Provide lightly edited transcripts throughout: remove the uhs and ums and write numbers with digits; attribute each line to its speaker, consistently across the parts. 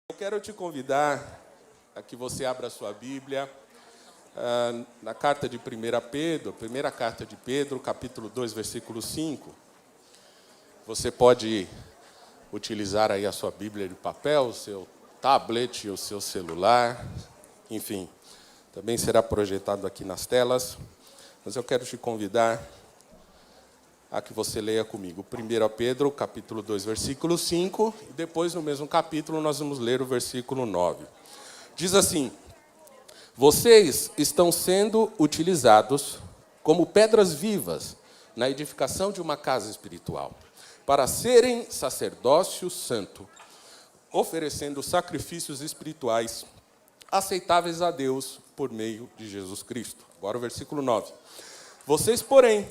Speaker 1: Eu quero te convidar a que você abra a sua Bíblia na carta de 1 Pedro, primeira carta de Pedro, capítulo 2, versículo 5. Você pode utilizar aí a sua Bíblia de papel, o seu tablet, o seu celular, enfim, também será projetado aqui nas telas, mas eu quero te convidar a que você leia comigo 1 Pedro, capítulo 2, versículo 5, e depois, no mesmo capítulo, nós vamos ler o versículo 9. Diz assim: vocês estão sendo utilizados como pedras vivas na edificação de uma casa espiritual, para serem sacerdócio santo, oferecendo sacrifícios espirituais aceitáveis a Deus por meio de Jesus Cristo. Agora o versículo 9. Vocês, porém,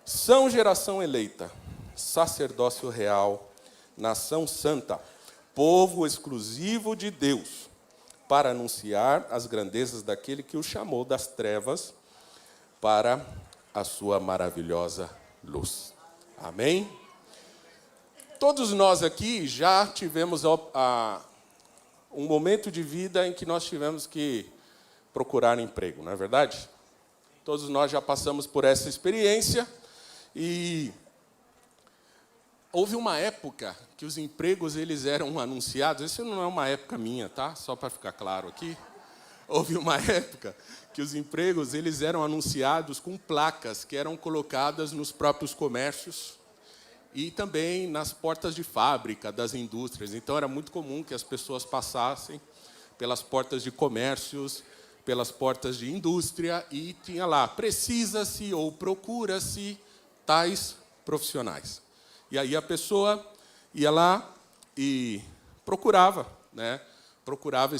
Speaker 1: são geração eleita, sacerdócio real, nação santa, povo exclusivo de Deus, para anunciar as grandezas daquele que o chamou das trevas para a sua maravilhosa luz. Amém? Todos nós aqui já tivemos um momento de vida em que nós tivemos que procurar emprego, não é verdade? Todos nós já passamos por essa experiência. E houve uma época que os empregos eles eram anunciados. Isso não é uma época minha, tá? Só para ficar claro aqui. Houve uma época que os empregos eles eram anunciados com placas que eram colocadas nos próprios comércios e também nas portas de fábrica das indústrias. Então era muito comum que as pessoas passassem pelas portas de comércios, pelas portas de indústria e tinha lá: precisa-se ou procura-se tais profissionais. E aí a pessoa ia lá e procurava, procurava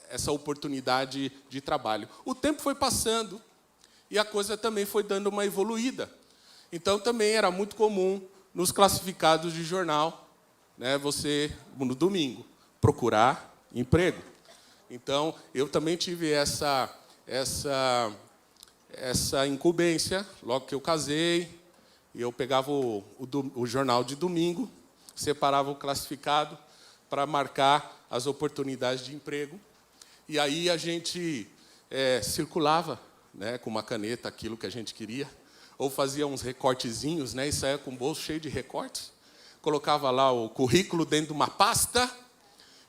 Speaker 1: essa oportunidade de trabalho. O tempo foi passando e a coisa também foi dando uma evoluída. Então também era muito comum nos classificados de jornal, você no domingo procurar emprego. Então eu também tive essa incumbência, logo que eu casei, e eu pegava o jornal de domingo, separava o classificado para marcar as oportunidades de emprego, e aí a gente circulava com uma caneta aquilo que a gente queria, ou fazia uns recortezinhos, e saía com o bolso cheio de recortes, colocava lá o currículo dentro de uma pasta,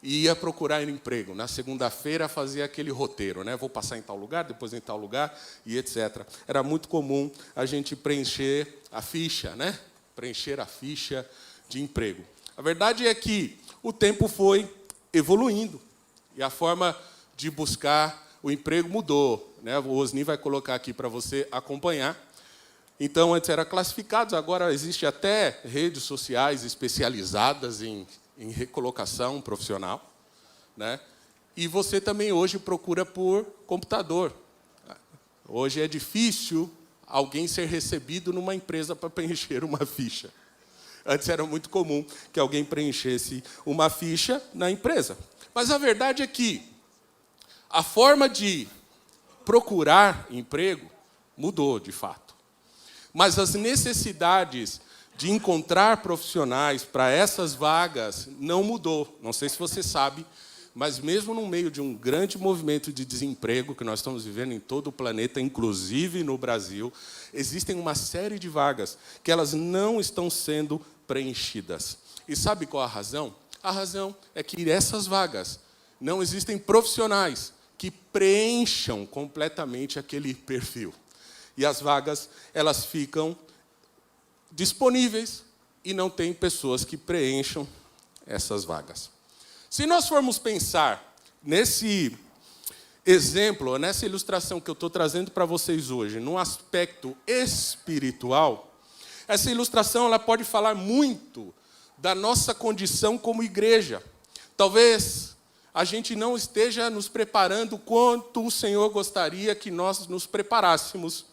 Speaker 1: e ia procurar emprego. Na segunda-feira fazia aquele roteiro, vou passar em tal lugar, depois em tal lugar, e etc. Era muito comum a gente preencher a ficha, preencher a ficha de emprego. A verdade é que o tempo foi evoluindo, e a forma de buscar o emprego mudou. O Osni vai colocar aqui para você acompanhar. Então, antes era classificados, agora existe até redes sociais especializadas em recolocação profissional, E você também hoje procura por computador. Hoje é difícil alguém ser recebido numa empresa para preencher uma ficha. Antes era muito comum que alguém preenchesse uma ficha na empresa. Mas a verdade é que a forma de procurar emprego mudou, de fato. Mas as necessidades de encontrar profissionais para essas vagas não mudou. Não sei se você sabe, mas mesmo no meio de um grande movimento de desemprego que nós estamos vivendo em todo o planeta, inclusive no Brasil, existem uma série de vagas que elas não estão sendo preenchidas. E sabe qual a razão? A razão é que essas vagas não existem profissionais que preencham completamente aquele perfil. E as vagas, elas ficam disponíveis e não tem pessoas que preencham essas vagas. Se nós formos pensar nesse exemplo, nessa ilustração que eu estou trazendo para vocês hoje, num aspecto espiritual, essa ilustração ela pode falar muito da nossa condição como igreja. Talvez a gente não esteja nos preparando quanto o Senhor gostaria que nós nos preparássemos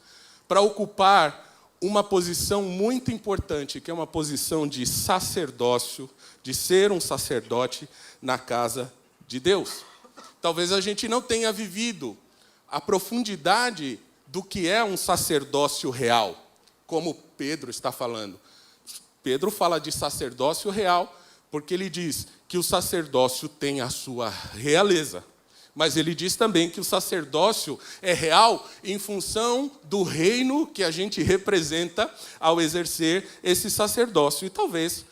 Speaker 1: para ocupar uma posição muito importante, que é uma posição de sacerdócio, de ser um sacerdote na casa de Deus. Talvez a gente não tenha vivido a profundidade do que é um sacerdócio real, como Pedro está falando. Pedro fala de sacerdócio real porque ele diz que o sacerdócio tem a sua realeza. Mas ele diz também que o sacerdócio é real em função do reino que a gente representa ao exercer esse sacerdócio. E talvez,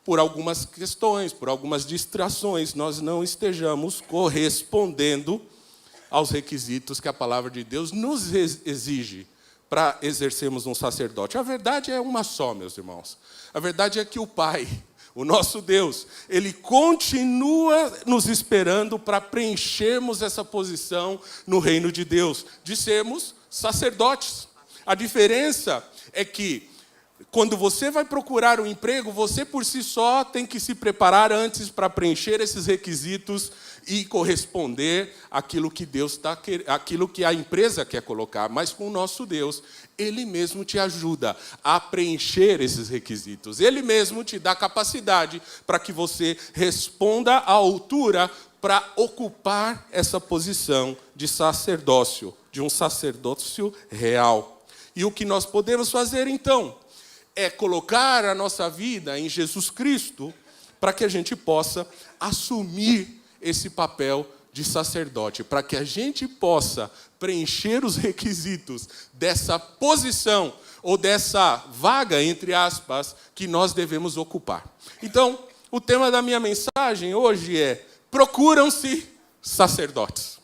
Speaker 1: por algumas questões, por algumas distrações, nós não estejamos correspondendo aos requisitos que a palavra de Deus nos exige para exercermos um sacerdote. A verdade é uma só, meus irmãos. A verdade é que o Pai, o nosso Deus, Ele continua nos esperando para preenchermos essa posição no reino de Deus, de sermos sacerdotes. A diferença é que, quando você vai procurar um emprego, você por si só tem que se preparar antes para preencher esses requisitos e corresponder àquilo que àquilo que a empresa quer colocar. Mas com o nosso Deus, Ele mesmo te ajuda a preencher esses requisitos. Ele mesmo te dá capacidade para que você responda à altura para ocupar essa posição de sacerdócio, de um sacerdócio real. E o que nós podemos fazer, então, é colocar a nossa vida em Jesus Cristo para que a gente possa assumir esse papel de sacerdote, para que a gente possa preencher os requisitos dessa posição ou dessa vaga, entre aspas, que nós devemos ocupar. Então, o tema da minha mensagem hoje é: procuram-se sacerdotes.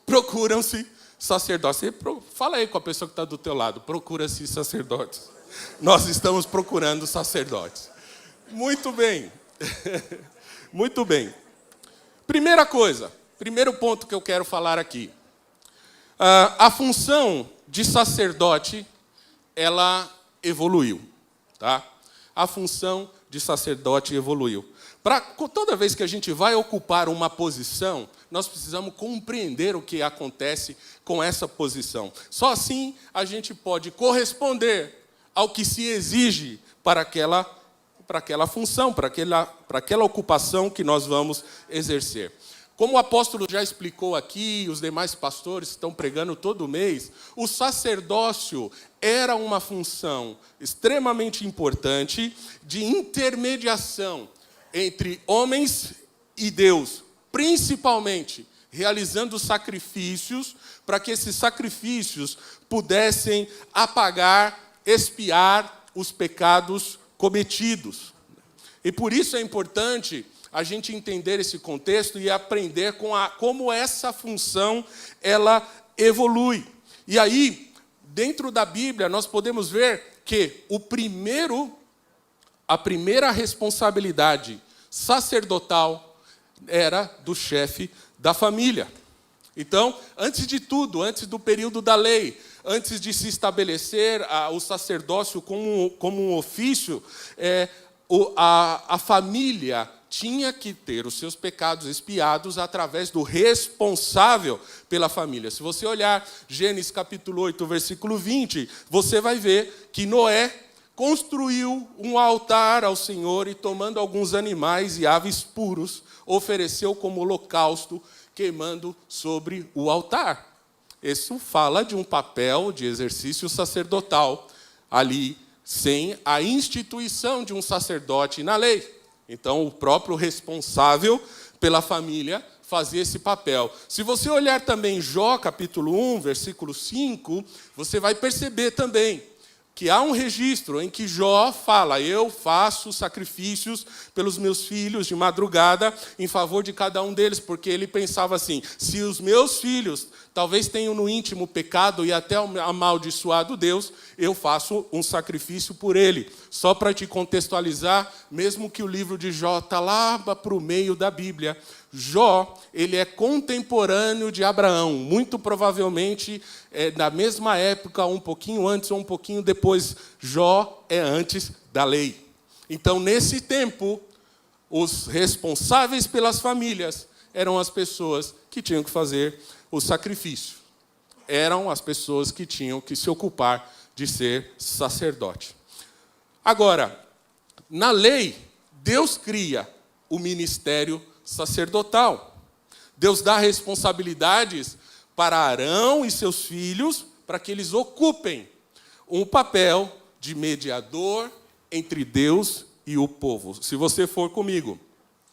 Speaker 1: Procuram-se sacerdotes. Fala aí com a pessoa que está do teu lado: procura-se sacerdotes. Nós estamos procurando sacerdotes. Muito bem. Muito bem. Primeira coisa, primeiro ponto que eu quero falar aqui. A função de sacerdote, ela evoluiu. Tá? A função de sacerdote evoluiu. Toda vez que a gente vai ocupar uma posição, nós precisamos compreender o que acontece com essa posição. Só assim a gente pode corresponder ao que se exige para aquela função, para aquela ocupação que nós vamos exercer. Como o apóstolo já explicou aqui, os demais pastores estão pregando todo mês, o sacerdócio era uma função extremamente importante de intermediação entre homens e Deus, principalmente realizando sacrifícios, para que esses sacrifícios pudessem apagar, expiar os pecados cometidos. E por isso é importante a gente entender esse contexto e aprender como essa função ela evolui. E aí, dentro da Bíblia, nós podemos ver que a primeira responsabilidade sacerdotal era do chefe da família. Então, antes de tudo, antes do período da lei, antes de se estabelecer o sacerdócio como um ofício, a família tinha que ter os seus pecados expiados através do responsável pela família. Se você olhar Gênesis capítulo 8, versículo 20, você vai ver que Noé construiu um altar ao Senhor e, tomando alguns animais e aves puros, ofereceu como holocausto, queimando sobre o altar. Isso fala de um papel de exercício sacerdotal ali, sem a instituição de um sacerdote na lei. Então, o próprio responsável pela família fazia esse papel. Se você olhar também Jó, capítulo 1, versículo 5, você vai perceber também que há um registro em que Jó fala: eu faço sacrifícios pelos meus filhos de madrugada em favor de cada um deles, porque ele pensava assim: se os meus filhos talvez tenham no íntimo pecado e até amaldiçoado Deus, eu faço um sacrifício por ele. Só para te contextualizar, mesmo que o livro de Jó está lá para o meio da Bíblia, Jó, ele é contemporâneo de Abraão, muito provavelmente na mesma época, um pouquinho antes ou um pouquinho depois. Jó é antes da lei. Então, nesse tempo, os responsáveis pelas famílias eram as pessoas que tinham que fazer o sacrifício. Eram as pessoas que tinham que se ocupar de ser sacerdote. Agora, na lei, Deus cria o ministério sacerdotal. Deus dá responsabilidades para Arão e seus filhos, para que eles ocupem um papel de mediador entre Deus e o povo. Se você for comigo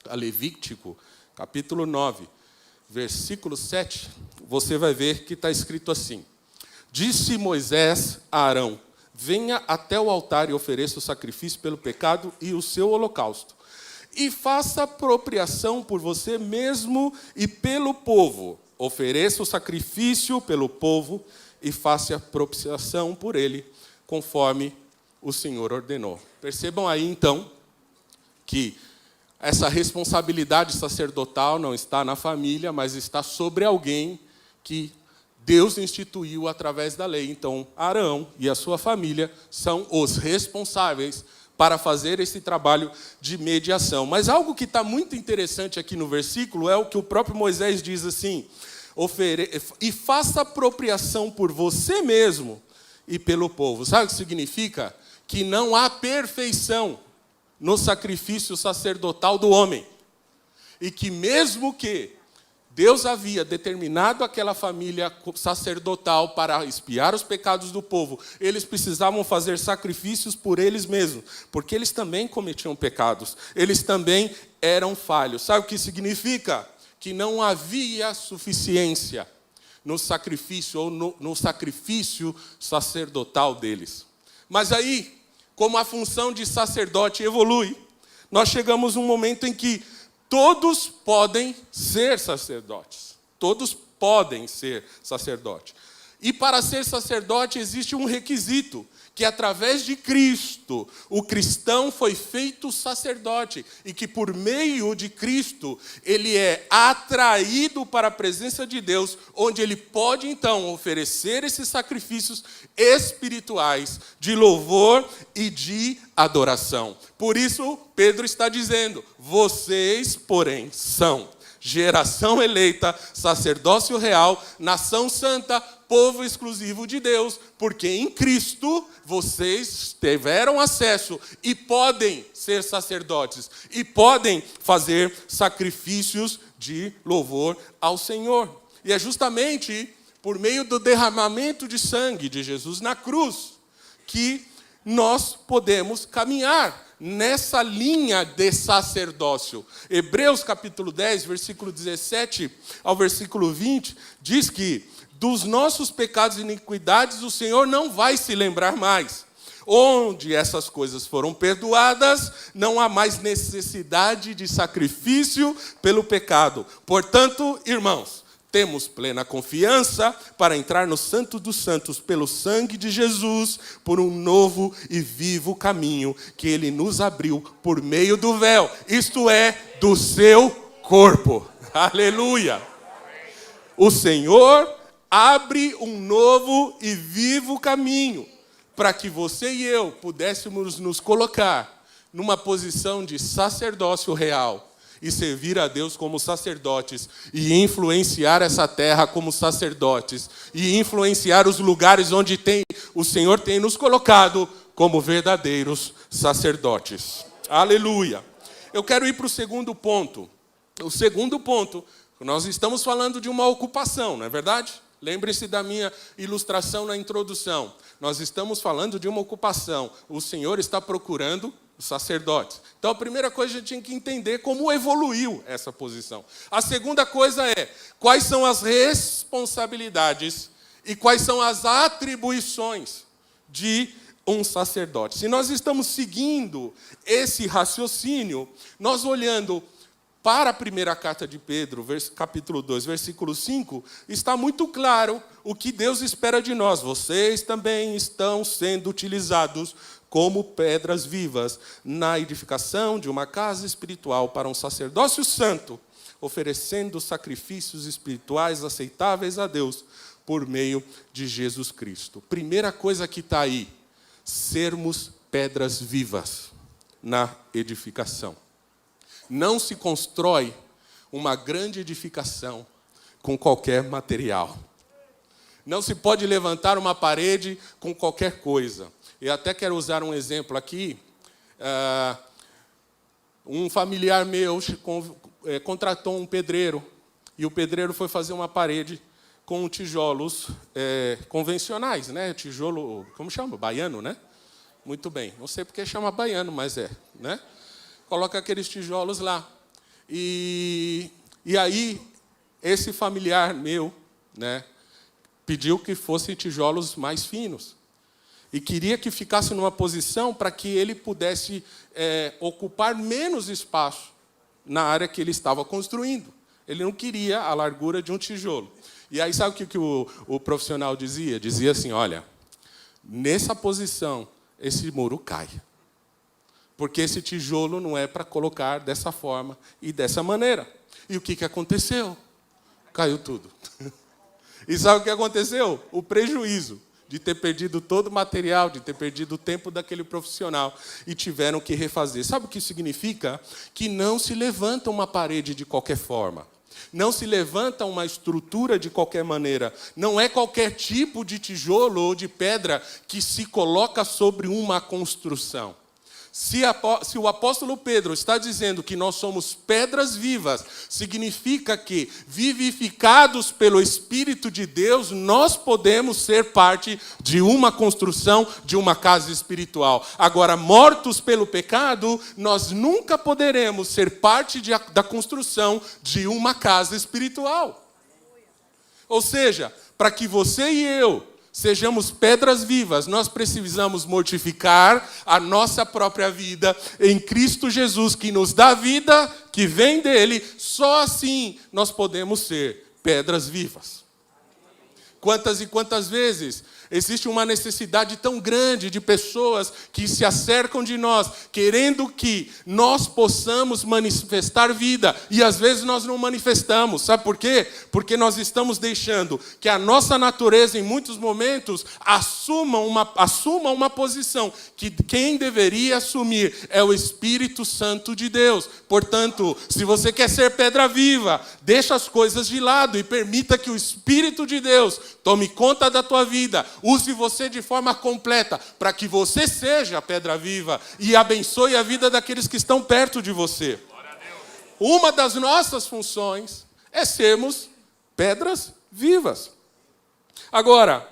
Speaker 1: a Levítico, capítulo 9, versículo 7, você vai ver que está escrito assim: disse Moisés a Arão: venha até o altar e ofereça o sacrifício pelo pecado e o seu holocausto. E faça apropriação por você mesmo e pelo povo. Ofereça o sacrifício pelo povo e faça propiciação por ele, conforme o Senhor ordenou. Percebam aí, então, que essa responsabilidade sacerdotal não está na família, mas está sobre alguém que Deus instituiu através da lei. Então, Arão e a sua família são os responsáveis para fazer esse trabalho de mediação. Mas algo que está muito interessante aqui no versículo é o que o próprio Moisés diz assim: e faça apropriação por você mesmo e pelo povo. Sabe o que significa? Que não há perfeição no sacrifício sacerdotal do homem. E que mesmo que Deus havia determinado aquela família sacerdotal para expiar os pecados do povo, eles precisavam fazer sacrifícios por eles mesmos, porque eles também cometiam pecados, eles também eram falhos. Sabe o que significa? Que não havia suficiência no sacrifício ou no sacrifício sacerdotal deles. Mas aí, como a função de sacerdote evolui, nós chegamos a um momento em que todos podem ser sacerdotes. Todos podem ser sacerdote. E para ser sacerdote existe um requisito, que através de Cristo, o cristão foi feito sacerdote, e que por meio de Cristo, ele é atraído para a presença de Deus, onde ele pode então oferecer esses sacrifícios espirituais de louvor e de adoração. Por isso, Pedro está dizendo: vocês, porém, são geração eleita, sacerdócio real, nação santa, povo exclusivo de Deus, porque em Cristo vocês tiveram acesso e podem ser sacerdotes, e podem fazer sacrifícios de louvor ao Senhor. E é justamente por meio do derramamento de sangue de Jesus na cruz que nós podemos caminhar nessa linha de sacerdócio. Hebreus capítulo 10, versículo 17 ao versículo 20, diz que dos nossos pecados e iniquidades o Senhor não vai se lembrar mais. Onde essas coisas foram perdoadas, não há mais necessidade de sacrifício pelo pecado. Portanto, irmãos, temos plena confiança para entrar no Santo dos Santos pelo sangue de Jesus, por um novo e vivo caminho que Ele nos abriu por meio do véu, isto é, do seu corpo. Aleluia! O Senhor abre um novo e vivo caminho para que você e eu pudéssemos nos colocar numa posição de sacerdócio real, e servir a Deus como sacerdotes, e influenciar essa terra como sacerdotes, e influenciar os lugares onde o Senhor tem nos colocado como verdadeiros sacerdotes. Aleluia! Eu quero ir para o segundo ponto. O segundo ponto, nós estamos falando de uma ocupação, não é verdade? Lembre-se da minha ilustração na introdução. Nós estamos falando de uma ocupação. O Senhor está procurando sacerdotes. Então, a primeira coisa, a gente tinha que entender como evoluiu essa posição. A segunda coisa é: quais são as responsabilidades e quais são as atribuições de um sacerdote. Se nós estamos seguindo esse raciocínio, nós olhando para a primeira carta de Pedro, capítulo 2, versículo 5, está muito claro o que Deus espera de nós. Vocês também estão sendo utilizados como pedras vivas na edificação de uma casa espiritual para um sacerdócio santo, oferecendo sacrifícios espirituais aceitáveis a Deus por meio de Jesus Cristo. Primeira coisa que está aí: sermos pedras vivas na edificação. Não se constrói uma grande edificação com qualquer material. Não se pode levantar uma parede com qualquer coisa. Eu até quero usar um exemplo aqui. Um familiar meu contratou um pedreiro, e o pedreiro foi fazer uma parede com tijolos convencionais, né? Tijolo, como chama? Baiano, né? Muito bem. Não sei porque chama baiano, mas é, né? Coloca aqueles tijolos lá. E aí, esse familiar meu, né, pediu que fossem tijolos mais finos. E queria que ficasse numa posição para que ele pudesse ocupar menos espaço na área que ele estava construindo. Ele não queria a largura de um tijolo. E aí, sabe o que o profissional dizia? Dizia assim, olha, nessa posição, esse muro cai. Porque esse tijolo não é para colocar dessa forma e dessa maneira. E o que aconteceu? Caiu tudo. E sabe o que aconteceu? O prejuízo de ter perdido todo o material, de ter perdido o tempo daquele profissional e tiveram que refazer. Sabe o que isso significa? Que não se levanta uma parede de qualquer forma. Não se levanta uma estrutura de qualquer maneira. Não é qualquer tipo de tijolo ou de pedra que se coloca sobre uma construção. Se o apóstolo Pedro está dizendo que nós somos pedras vivas, significa que, vivificados pelo Espírito de Deus, nós podemos ser parte de uma construção, de uma casa espiritual. Agora, mortos pelo pecado, nós nunca poderemos ser parte da construção de uma casa espiritual. Ou seja, para que você e eu sejamos pedras vivas, nós precisamos mortificar a nossa própria vida em Cristo Jesus, que nos dá vida, que vem dele. Só assim nós podemos ser pedras vivas. Quantas e quantas vezes existe uma necessidade tão grande de pessoas que se acercam de nós, querendo que nós possamos manifestar vida. E às vezes nós não manifestamos. Sabe por quê? Porque nós estamos deixando que a nossa natureza, em muitos momentos, assuma uma posição que quem deveria assumir é o Espírito Santo de Deus. Portanto, se você quer ser pedra viva, deixa as coisas de lado e permita que o Espírito de Deus tome conta da tua vida. Use você de forma completa para que você seja a pedra viva e abençoe a vida daqueles que estão perto de você. Uma das nossas funções é sermos pedras vivas. Agora,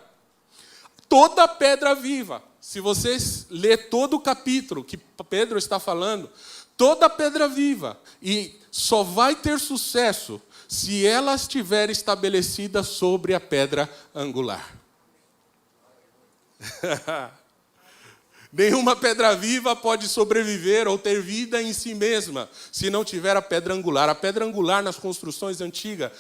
Speaker 1: toda pedra viva, se você ler todo o capítulo que Pedro está falando, toda pedra viva, e só vai ter sucesso se ela estiver estabelecida sobre a pedra angular. Nenhuma pedra viva pode sobreviver ou ter vida em si mesma se não tiver a pedra angular. A pedra angular nas construções antigas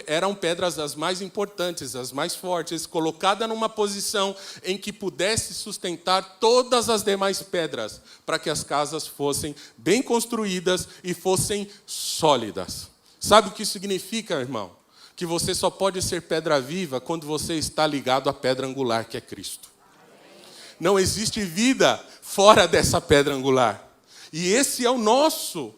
Speaker 1: eram pedras as mais importantes, as mais fortes, colocada numa posição em que pudesse sustentar todas as demais pedras, para que as casas fossem bem construídas e fossem sólidas. Sabe o que isso significa, irmão? Que você só pode ser pedra viva quando você está ligado à pedra angular, que é Cristo. Não existe vida fora dessa pedra angular. E esse é o nosso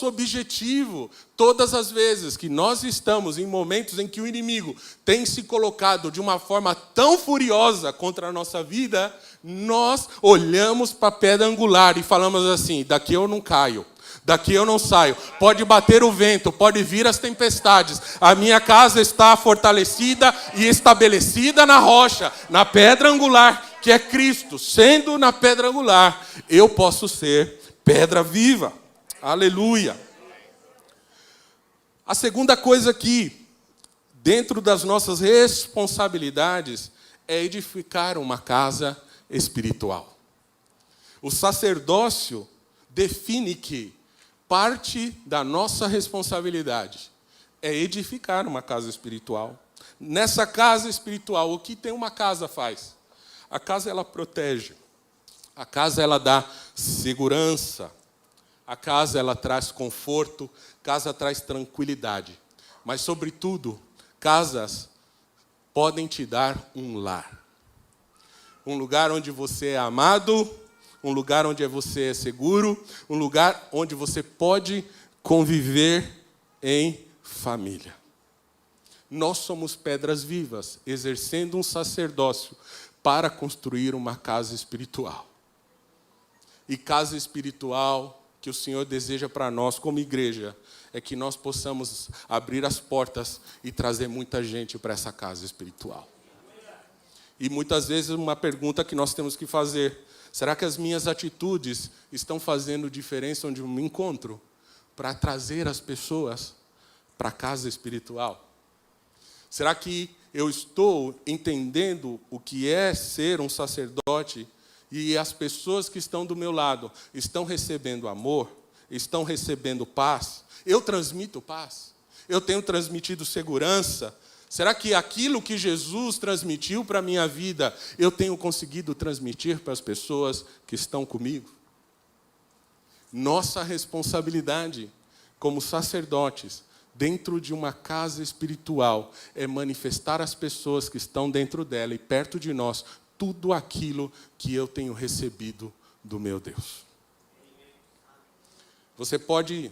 Speaker 1: objetivo. Todas as vezes que nós estamos em momentos em que o inimigo tem se colocado de uma forma tão furiosa contra a nossa vida, nós olhamos para a pedra angular e falamos assim: daqui eu não caio. Daqui eu não saio. Pode bater o vento, pode vir as tempestades. A minha casa está fortalecida e estabelecida na rocha, na pedra angular, que é Cristo. Sendo na pedra angular, eu posso ser pedra viva. Aleluia. A segunda coisa aqui, dentro das nossas responsabilidades, é edificar uma casa espiritual. O sacerdócio define que parte da nossa responsabilidade é edificar uma casa espiritual. Nessa casa espiritual, o que tem uma casa faz? A casa, ela protege. A casa, ela dá segurança. A casa, ela traz conforto. A casa traz tranquilidade. Mas, sobretudo, casas podem te dar um lar. Um lugar onde você é amado, um lugar onde você é seguro, um lugar onde você pode conviver em família. Nós somos pedras vivas, exercendo um sacerdócio para construir uma casa espiritual. E casa espiritual que o Senhor deseja para nós como igreja é que nós possamos abrir as portas e trazer muita gente para essa casa espiritual. E muitas vezes uma pergunta que nós temos que fazer: será que as minhas atitudes estão fazendo diferença onde eu me encontro para trazer as pessoas para a casa espiritual? Será que eu estou entendendo o que é ser um sacerdote e as pessoas que estão do meu lado estão recebendo amor, estão recebendo paz? Eu transmito paz? Eu tenho transmitido segurança? Será que aquilo que Jesus transmitiu para a minha vida, eu tenho conseguido transmitir para as pessoas que estão comigo? Nossa responsabilidade como sacerdotes, dentro de uma casa espiritual, é manifestar às pessoas que estão dentro dela e perto de nós tudo aquilo que eu tenho recebido do meu Deus. Você pode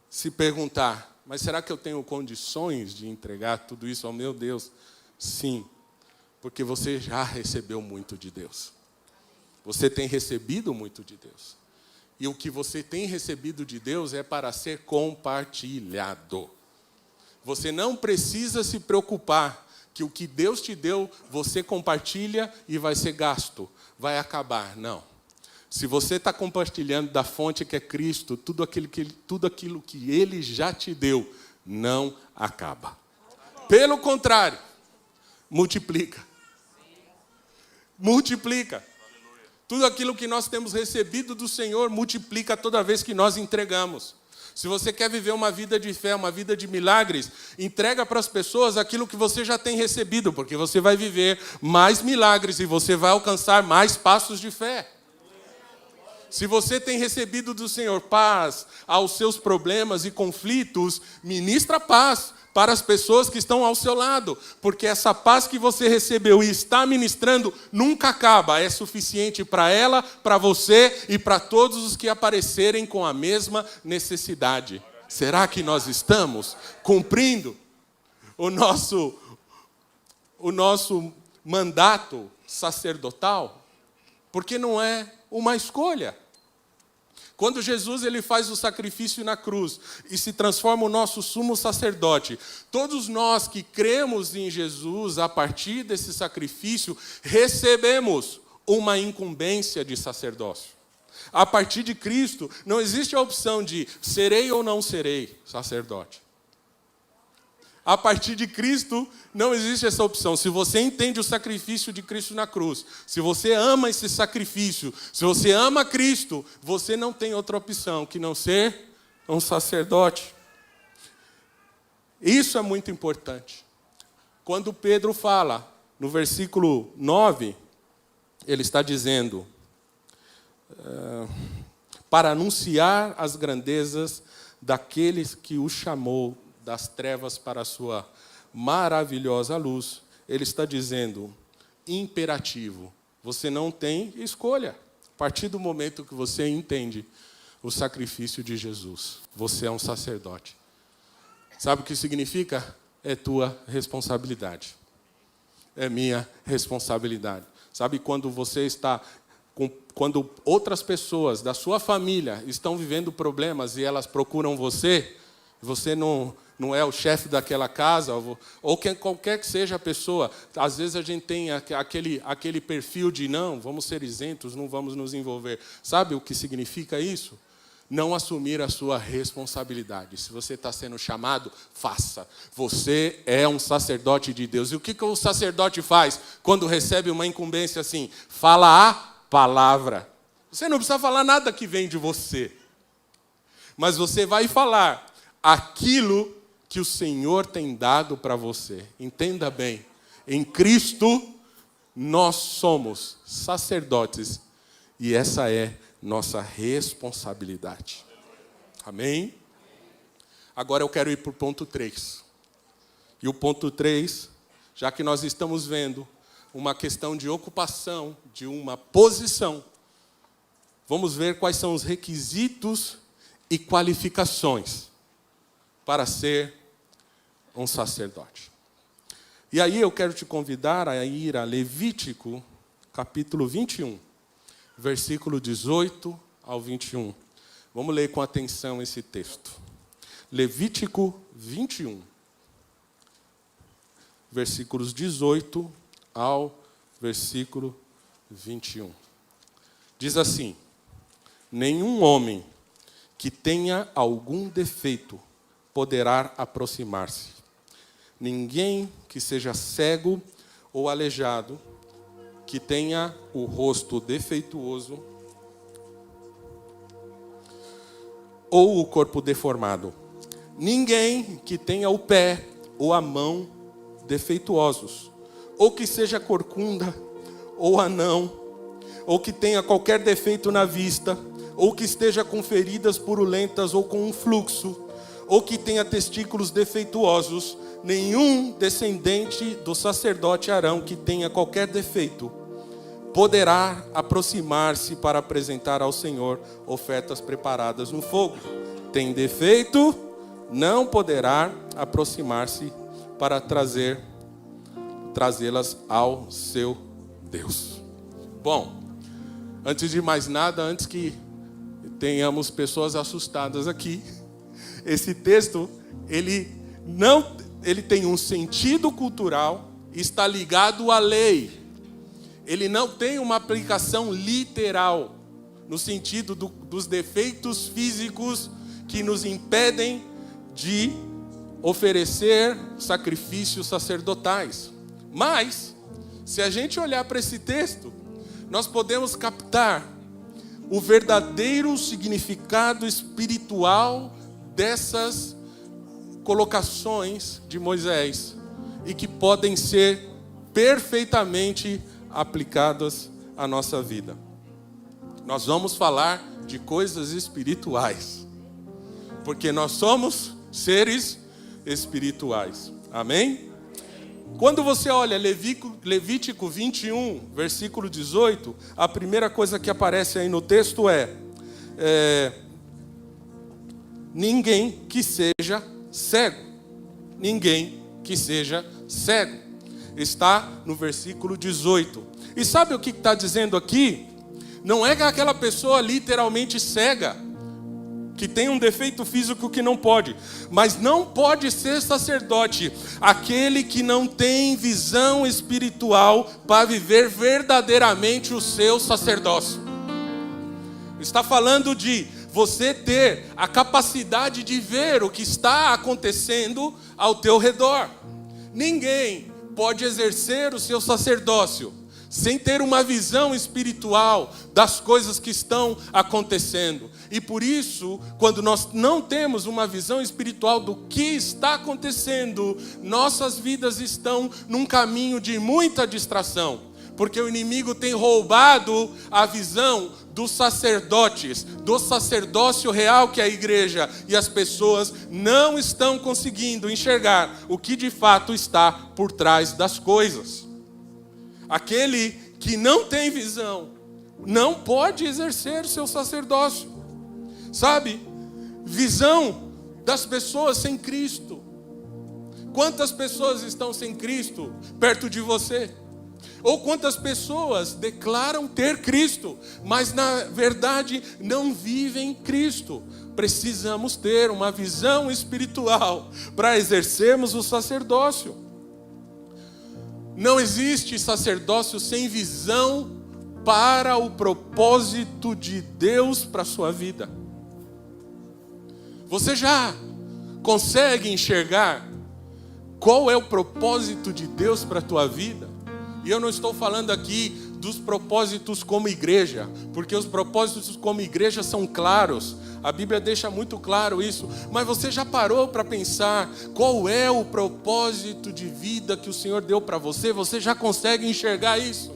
Speaker 1: se perguntar: mas será que eu tenho condições de entregar tudo isso ao meu Deus? Sim, porque você já recebeu muito de Deus. Você tem recebido muito de Deus. E o que você tem recebido de Deus é para ser compartilhado. Você não precisa se preocupar que o que Deus te deu, você compartilha e vai ser gasto, vai acabar. Não. Se você está compartilhando da fonte que é Cristo, tudo aquilo que Ele já te deu, não acaba. Pelo contrário, multiplica. Multiplica. Tudo aquilo que nós temos recebido do Senhor, multiplica toda vez que nós entregamos. Se você quer viver uma vida de fé, uma vida de milagres, entrega para as pessoas aquilo que você já tem recebido, porque você vai viver mais milagres e você vai alcançar mais passos de fé. Se você tem recebido do Senhor paz aos seus problemas e conflitos, ministra paz para as pessoas que estão ao seu lado, porque essa paz que você recebeu e está ministrando nunca acaba, é suficiente para ela, para você e para todos os que aparecerem com a mesma necessidade. Será que nós estamos cumprindo o nosso mandato sacerdotal? Porque não é uma escolha. Quando Jesus ele faz o sacrifício na cruz e se transforma o nosso sumo sacerdote, todos nós que cremos em Jesus, a partir desse sacrifício, recebemos uma incumbência de sacerdócio. A partir de Cristo, não existe a opção de serei ou não serei sacerdote. A partir de Cristo, não existe essa opção. Se você entende o sacrifício de Cristo na cruz, se você ama esse sacrifício, se você ama Cristo, você não tem outra opção que não ser um sacerdote. Isso é muito importante. Quando Pedro fala, no versículo 9, ele está dizendo, para anunciar as grandezas daqueles que o chamou das trevas para a sua maravilhosa luz. Ele está dizendo, imperativo, você não tem escolha. A partir do momento que você entende o sacrifício de Jesus, você é um sacerdote. Sabe o que significa? É tua responsabilidade. É minha responsabilidade. Sabe quando você está quando outras pessoas da sua família estão vivendo problemas e elas procuram você não é o chefe daquela casa, ou qualquer que seja a pessoa. Às vezes a gente tem aquele perfil de não, vamos ser isentos, não vamos nos envolver. Sabe o que significa isso? Não assumir a sua responsabilidade. Se você está sendo chamado, faça. Você é um sacerdote de Deus. E o que o sacerdote faz quando recebe uma incumbência assim? Fala a palavra. Você não precisa falar nada que vem de você. Mas você vai falar aquilo que o Senhor tem dado para você. Entenda bem, em Cristo nós somos sacerdotes e essa é nossa responsabilidade. Amém? Agora eu quero ir para o ponto 3. E o ponto 3, já que nós estamos vendo uma questão de ocupação, de uma posição, vamos ver quais são os requisitos e qualificações para ser um sacerdote. E aí eu quero te convidar a ir a Levítico, capítulo 21, versículo 18 ao 21. Vamos ler com atenção esse texto. Levítico 21, versículos 18 ao versículo 21. Diz assim: nenhum homem que tenha algum defeito poderá aproximar-se. Ninguém que seja cego ou aleijado, que tenha o rosto defeituoso ou o corpo deformado. Ninguém que tenha o pé ou a mão defeituosos, ou que seja corcunda ou anão, ou que tenha qualquer defeito na vista, ou que esteja com feridas purulentas ou com um fluxo, ou que tenha testículos defeituosos. Nenhum descendente do sacerdote Arão que tenha qualquer defeito poderá aproximar-se para apresentar ao Senhor ofertas preparadas no fogo. Tem defeito, não poderá aproximar-se para trazê-las ao seu Deus. Bom, antes de mais nada, antes que tenhamos pessoas assustadas aqui, esse texto, ele tem um sentido cultural, está ligado à lei. Ele não tem uma aplicação literal, no sentido dos defeitos físicos que nos impedem de oferecer sacrifícios sacerdotais. Mas, se a gente olhar para esse texto, nós podemos captar o verdadeiro significado espiritual dessas colocações de Moisés e que podem ser perfeitamente aplicadas à nossa vida. Nós vamos falar de coisas espirituais, porque nós somos seres espirituais. Amém? Quando você olha Levítico 21, versículo 18, a primeira coisa que aparece aí no texto é ninguém que seja cego. Ninguém que seja cego. Está no versículo 18. E sabe o que está dizendo aqui? Não é que aquela pessoa literalmente cega, que tem um defeito físico que não pode, mas não pode ser sacerdote aquele que não tem visão espiritual para viver verdadeiramente o seu sacerdócio. Está falando de você ter a capacidade de ver o que está acontecendo ao teu redor. Ninguém pode exercer o seu sacerdócio sem ter uma visão espiritual das coisas que estão acontecendo. E por isso, quando nós não temos uma visão espiritual do que está acontecendo, nossas vidas estão num caminho de muita distração. Porque o inimigo tem roubado a visão dos sacerdotes, do sacerdócio real que é a igreja. E as pessoas não estão conseguindo enxergar o que de fato está por trás das coisas. Aquele que não tem visão não pode exercer o seu sacerdócio. Sabe? Visão das pessoas sem Cristo. Quantas pessoas estão sem Cristo perto de você? Ou quantas pessoas declaram ter Cristo, mas na verdade não vivem Cristo? Precisamos ter uma visão espiritual para exercermos o sacerdócio. Não existe sacerdócio sem visão para o propósito de Deus para a sua vida. Você já consegue enxergar qual é o propósito de Deus para a tua vida? E eu não estou falando aqui dos propósitos como igreja, porque os propósitos como igreja são claros. A Bíblia deixa muito claro isso. Mas você já parou para pensar qual é o propósito de vida que o Senhor deu para você? Você já consegue enxergar isso?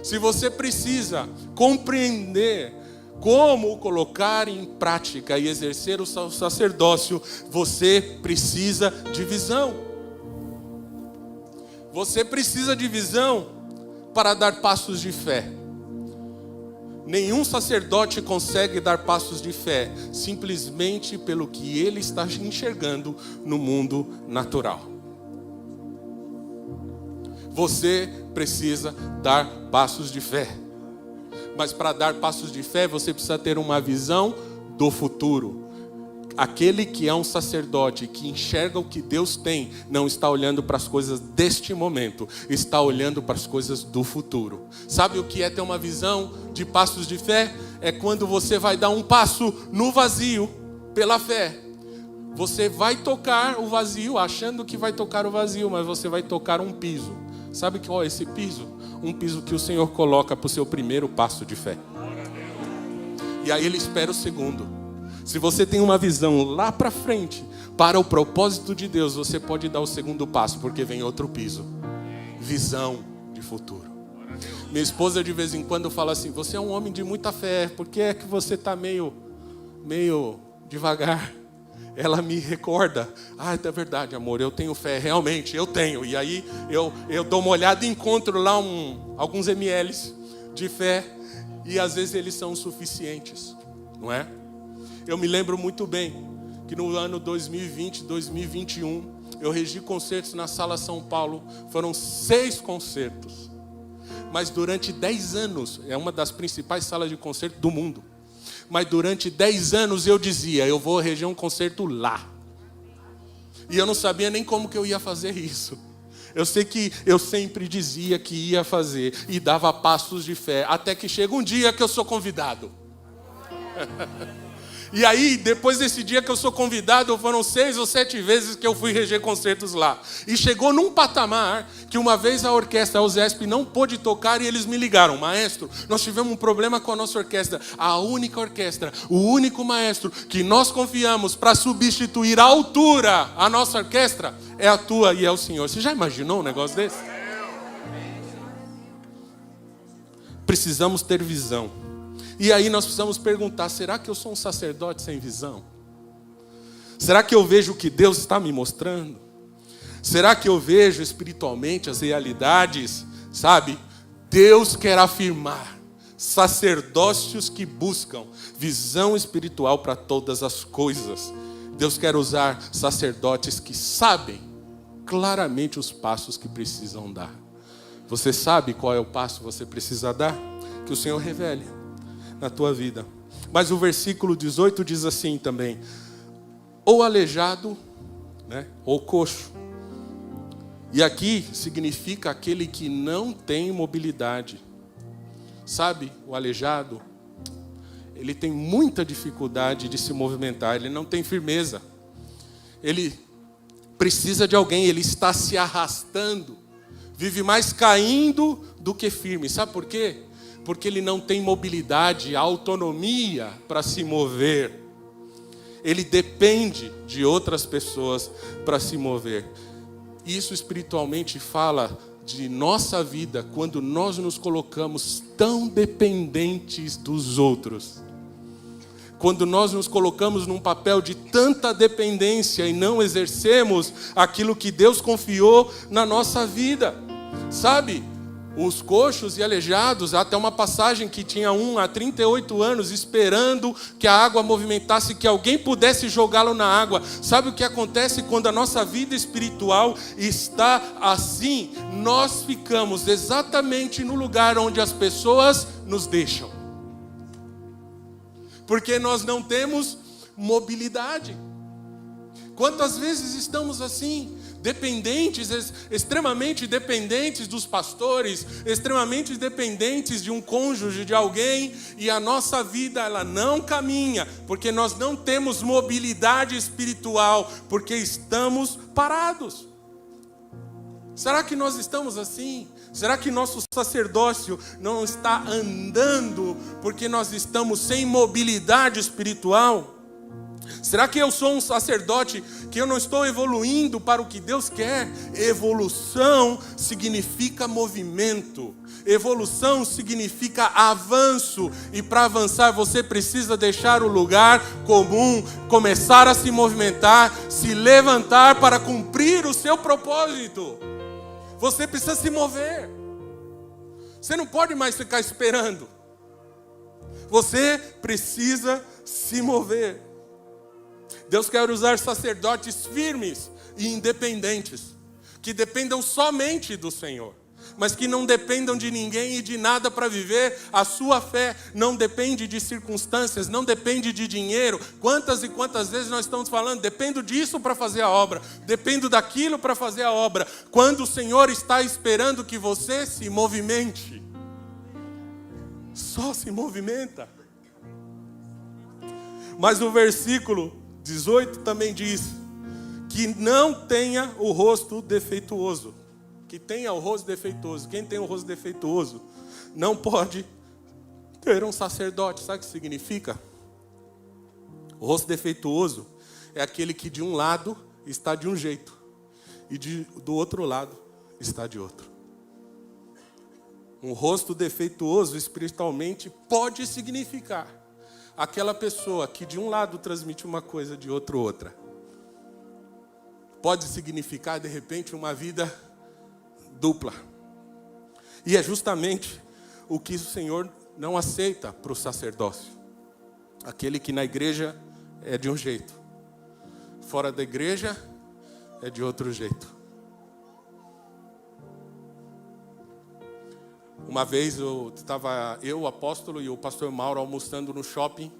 Speaker 1: Se você precisa compreender como colocar em prática e exercer o seu sacerdócio, você precisa de visão. Você precisa de visão para dar passos de fé. Nenhum sacerdote consegue dar passos de fé simplesmente pelo que ele está enxergando no mundo natural. Você precisa dar passos de fé. Mas para dar passos de fé, você precisa ter uma visão do futuro. Aquele que é um sacerdote, que enxerga o que Deus tem, não está olhando para as coisas deste momento, está olhando para as coisas do futuro. Sabe o que é ter uma visão de passos de fé? É quando você vai dar um passo no vazio, pela fé. Você vai tocar o vazio, achando que vai tocar o vazio, mas você vai tocar um piso. Sabe qual é esse piso? Um piso que o Senhor coloca para o seu primeiro passo de fé. E aí Ele espera o segundo. Se você tem uma visão lá para frente, para o propósito de Deus, você pode dar o segundo passo, porque vem outro piso. Visão de futuro. Minha esposa de vez em quando fala assim, você é um homem de muita fé, por que é que você está meio devagar? Ela me recorda, é verdade, amor, eu tenho fé, realmente, eu tenho. E aí eu dou uma olhada e encontro lá alguns ml de fé, e às vezes eles são suficientes, não é? Eu me lembro muito bem que no ano 2020, 2021, eu regi concertos na Sala São Paulo, foram 6 concertos. Mas durante 10 anos, é uma das principais salas de concerto do mundo. Mas durante 10 anos eu dizia, eu vou reger um concerto lá. E eu não sabia nem como que eu ia fazer isso. Eu sei que eu sempre dizia que ia fazer e dava passos de fé, até que chega um dia que eu sou convidado. E aí, depois desse dia que eu sou convidado, foram 6 ou 7 vezes que eu fui reger concertos lá. E chegou num patamar que uma vez a orquestra, a USESP, não pôde tocar e eles me ligaram. Maestro, nós tivemos um problema com a nossa orquestra. A única orquestra, o único maestro que nós confiamos para substituir à altura a nossa orquestra é a tua e é o Senhor. Você já imaginou um negócio desse? Precisamos ter visão. E aí nós precisamos perguntar, será que eu sou um sacerdote sem visão? Será que eu vejo o que Deus está me mostrando? Será que eu vejo espiritualmente as realidades? Sabe? Deus quer afirmar sacerdócios que buscam visão espiritual para todas as coisas. Deus quer usar sacerdotes que sabem claramente os passos que precisam dar. Você sabe qual é o passo que você precisa dar? Que o Senhor revele na tua vida. Mas o versículo 18 diz assim também, ou aleijado, ou coxo. E aqui significa aquele que não tem mobilidade. Sabe, o aleijado, ele tem muita dificuldade de se movimentar, ele não tem firmeza. Ele precisa de alguém, ele está se arrastando, vive mais caindo do que firme. Sabe por quê? Porque ele não tem mobilidade, autonomia para se mover. Ele depende de outras pessoas para se mover. Isso espiritualmente fala de nossa vida quando nós nos colocamos tão dependentes dos outros. Quando nós nos colocamos num papel de tanta dependência e não exercemos aquilo que Deus confiou na nossa vida. Sabe? Os coxos e aleijados, até uma passagem que tinha um há 38 anos esperando que a água movimentasse, que alguém pudesse jogá-lo na água. Sabe o que acontece quando a nossa vida espiritual está assim? Nós ficamos exatamente no lugar onde as pessoas nos deixam. Porque nós não temos mobilidade. Quantas vezes estamos assim? Dependentes, extremamente dependentes dos pastores, extremamente dependentes de um cônjuge, de alguém, e a nossa vida ela não caminha, porque nós não temos mobilidade espiritual, porque estamos parados. Será que nós estamos assim? Será que nosso sacerdócio não está andando porque nós estamos sem mobilidade espiritual? Será que eu sou um sacerdote que eu não estou evoluindo para o que Deus quer? Evolução significa movimento. Evolução significa avanço. E para avançar você precisa deixar o lugar comum, começar a se movimentar, se levantar para cumprir o seu propósito. Você precisa se mover. Você não pode mais ficar esperando. Você precisa se mover. Deus quer usar sacerdotes firmes e independentes, que dependam somente do Senhor. mas que não dependam de ninguém e de nada para viver. A sua fé não depende de circunstâncias, não depende de dinheiro. Quantas e quantas vezes nós estamos falando, dependo disso para fazer a obra, dependo daquilo para fazer a obra, quando o Senhor está esperando que você se movimente. Só se movimenta. Mas o versículo 18 também diz que não tenha o rosto defeituoso. Que tenha o rosto defeituoso. Quem tem o rosto defeituoso não pode ter um sacerdote. Sabe o que significa? O rosto defeituoso é aquele que de um lado está de um jeito e do outro lado está de outro. Um rosto defeituoso espiritualmente pode significar aquela pessoa que de um lado transmite uma coisa, de outro outra. Pode significar, de repente, uma vida dupla. E é justamente o que o Senhor não aceita para o sacerdócio. Aquele que na igreja é de um jeito, fora da igreja é de outro jeito. Uma vez estava eu, o apóstolo e o pastor Mauro almoçando no shopping.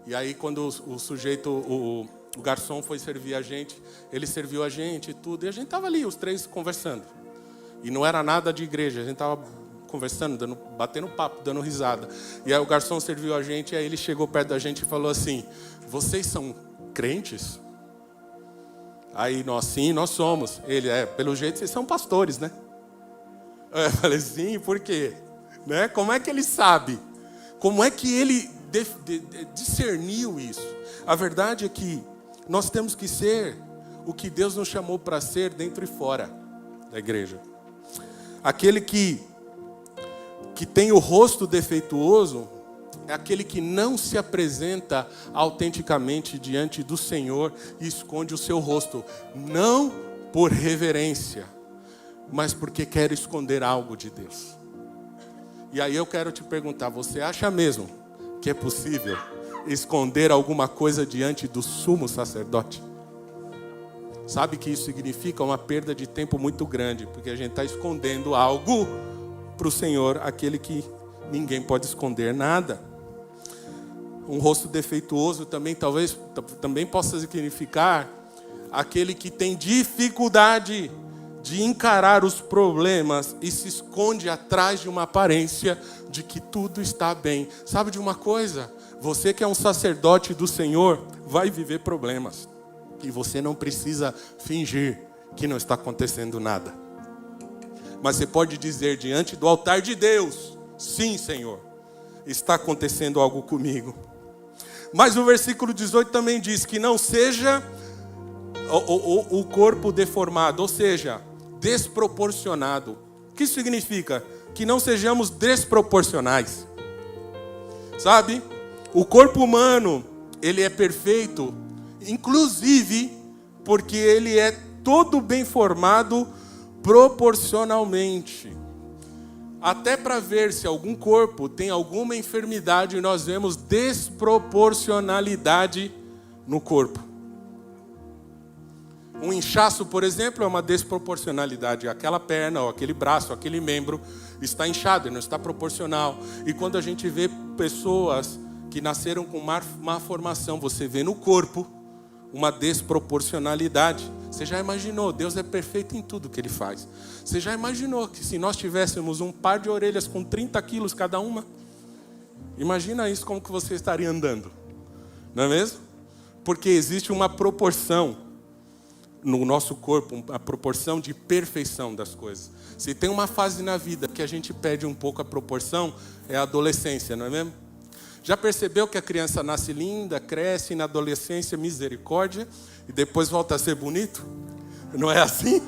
Speaker 1: E aí quando o sujeito, o garçom foi servir a gente, ele serviu a gente e tudo. E a gente estava ali, os três conversando. E não era nada de igreja, a gente estava conversando, batendo papo, dando risada. E aí o garçom serviu a gente, e aí ele chegou perto da gente e falou assim: vocês são crentes? Aí nós, sim, nós somos. Ele, pelo jeito vocês são pastores, né? Eu falei, sim, por quê? Né? Como é que ele sabe? Como é que ele discerniu isso? A verdade é que nós temos que ser o que Deus nos chamou para ser dentro e fora da igreja. Aquele que tem o rosto defeituoso é aquele que não se apresenta autenticamente diante do Senhor e esconde o seu rosto, não por reverência, mas porque quer esconder algo de Deus. E aí eu quero te perguntar, você acha mesmo que é possível esconder alguma coisa diante do sumo sacerdote? Sabe que isso significa uma perda de tempo muito grande, porque a gente está escondendo algo para o Senhor, aquele que ninguém pode esconder nada. Um rosto defeituoso também possa significar aquele que tem dificuldade de encarar os problemas e se esconde atrás de uma aparência de que tudo está bem. Sabe de uma coisa? Você que é um sacerdote do Senhor vai viver problemas. E você não precisa fingir que não está acontecendo nada. Mas você pode dizer diante do altar de Deus: sim, Senhor, está acontecendo algo comigo. Mas o versículo 18 também diz que não seja o corpo deformado, ou seja, desproporcionado. O que isso significa? Que não sejamos desproporcionais. Sabe? O corpo humano, ele é perfeito, inclusive porque ele é todo bem formado proporcionalmente. Até para ver se algum corpo tem alguma enfermidade, nós vemos desproporcionalidade no corpo. Um inchaço, por exemplo, é uma desproporcionalidade. Aquela perna, ou aquele braço, aquele membro está inchado, não está proporcional. E quando a gente vê pessoas que nasceram com má formação, você vê no corpo uma desproporcionalidade. Você já imaginou? Deus é perfeito em tudo que Ele faz. Você já imaginou que se nós tivéssemos um par de orelhas com 30 quilos cada uma? Imagina isso, como que você estaria andando. Não é mesmo? Porque existe uma proporção no nosso corpo, a proporção de perfeição das coisas. Se tem uma fase na vida que a gente perde um pouco a proporção, é a adolescência, não é mesmo? Já percebeu que a criança nasce linda, cresce, e na adolescência, misericórdia, e depois volta a ser bonito? Não é assim?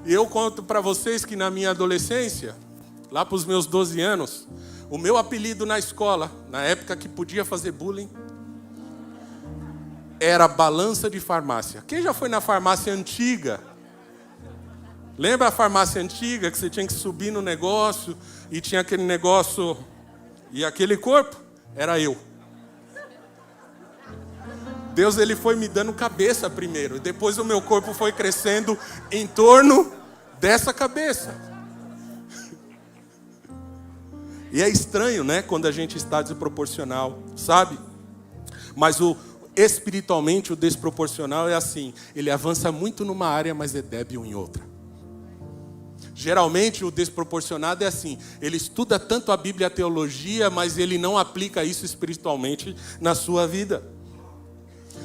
Speaker 1: E eu conto para vocês que na minha adolescência, lá para os meus 12 anos, o meu apelido na escola, na época que podia fazer bullying, era balança de farmácia. Quem já foi na farmácia antiga? Lembra a farmácia antiga que você tinha que subir no negócio e tinha aquele negócio e aquele corpo? Era eu. Deus, ele foi me dando cabeça primeiro, depois o meu corpo foi crescendo em torno dessa cabeça. E é estranho, né, quando a gente está desproporcional, sabe? Mas espiritualmente o desproporcional é assim, ele avança muito numa área, mas é débil em outra. Geralmente o desproporcionado é assim, ele estuda tanto a Bíblia e a teologia, mas ele não aplica isso espiritualmente na sua vida.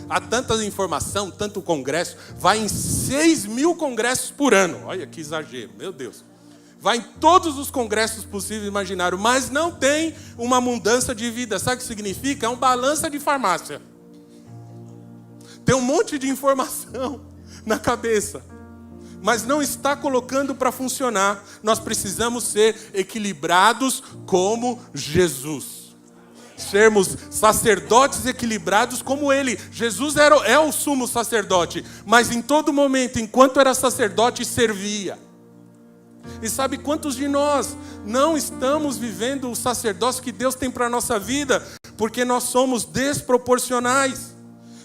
Speaker 1: Há tanta informação, tanto congresso, vai em 6.000 congressos por ano. Olha que exagero, meu Deus. Vai em todos os congressos possíveis e imaginários, mas não tem uma mudança de vida. Sabe o que significa? É um balança de farmácia. Tem um monte de informação na cabeça, mas não está colocando para funcionar. Nós precisamos ser equilibrados como Jesus. Sermos sacerdotes equilibrados como Ele. Jesus é o sumo sacerdote, mas em todo momento, enquanto era sacerdote, servia. E sabe quantos de nós não estamos vivendo o sacerdócio que Deus tem para a nossa vida? Porque nós somos desproporcionais.